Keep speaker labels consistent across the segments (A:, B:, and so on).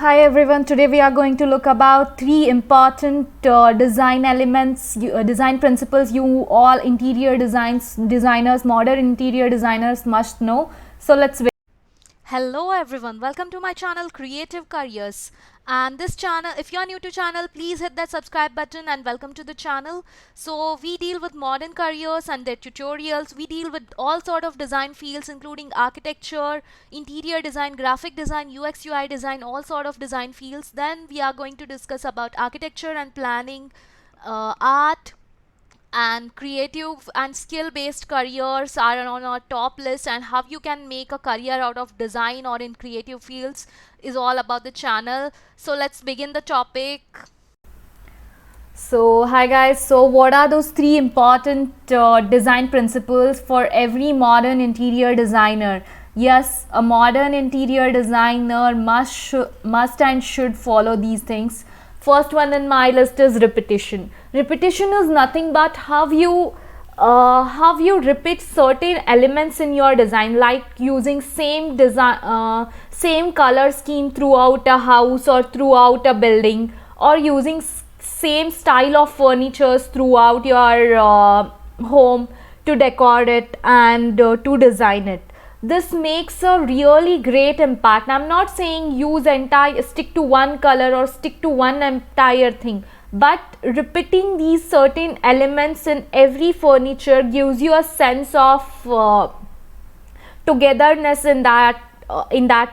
A: Hi everyone, today we are going to look about three important design elements, design principles you all designers, modern interior designers must know. So let's
B: Hello everyone, welcome to my channel Creative Careers. And this channel, if you are new to channel, please hit that subscribe button and welcome to the channel. So we deal with modern careers and their tutorials. We deal with all sort of design fields including architecture, interior design, graphic design, UX UI design, all sort of design fields. Then we are going to discuss about architecture and planning, art, and creative and skill based careers are on our top list, and how you can make a career out of design or in creative fields is all about the channel. So let's begin the topic.
A: So hi guys, so what are those three important design principles for every modern interior designer? Yes, a modern interior designer must and should follow these things. First one in my list is repetition. Repetition is nothing but how you repeat certain elements in your design, like using same color scheme throughout a house or throughout a building, or using same style of furnitures throughout your home to decor it and to design it. This makes a really great impact. I'm not saying stick to one color or stick to one entire thing, but repeating these certain elements in every furniture gives you a sense of togetherness in that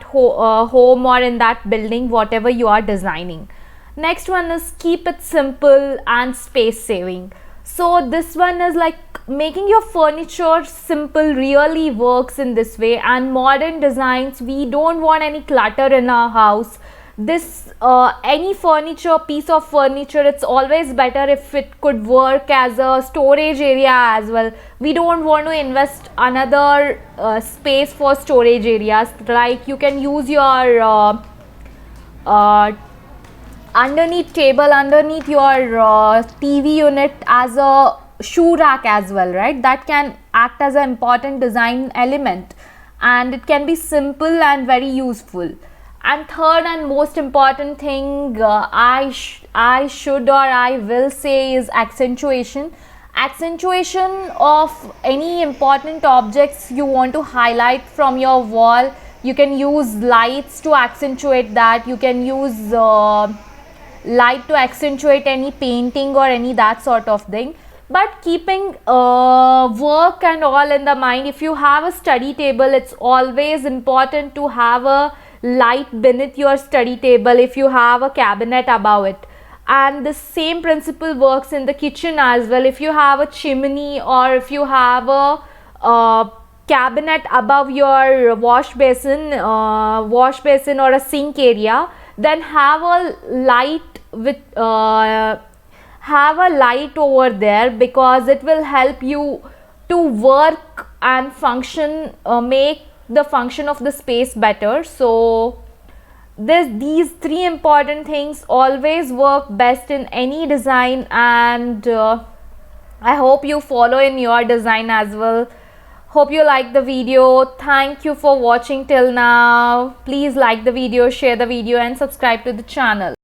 A: home or in that building, whatever you are designing. Next one is keep it simple and space saving. So this one is like making your furniture simple really works in this way. And modern designs, we don't want any clutter in our house. This any piece of furniture, it's always better if it could work as a storage area as well. We don't want to invest another space for storage areas. Like you can use your underneath your TV unit as a shoe rack as well, right? That can act as an important design element, and it can be simple and very useful. And third and most important thing, I should or I will say, is accentuation. Accentuation of any important objects you want to highlight from your wall. You can use lights to accentuate that. You can use light to accentuate any painting or any that sort of thing. But keeping work and all in the mind, if you have a study table, it's always important to have a light beneath your study table if you have a cabinet above it. And the same principle works in the kitchen as well. If you have a chimney, or if you have a cabinet above your wash basin or a sink area, then have a light over there, because it will help you to work and function, make the function of the space better. So these three important things always work best in any design, and I hope you follow in your design as well. Hope you like the video. Thank you for watching till now. Please like the video, share the video, and subscribe to the channel.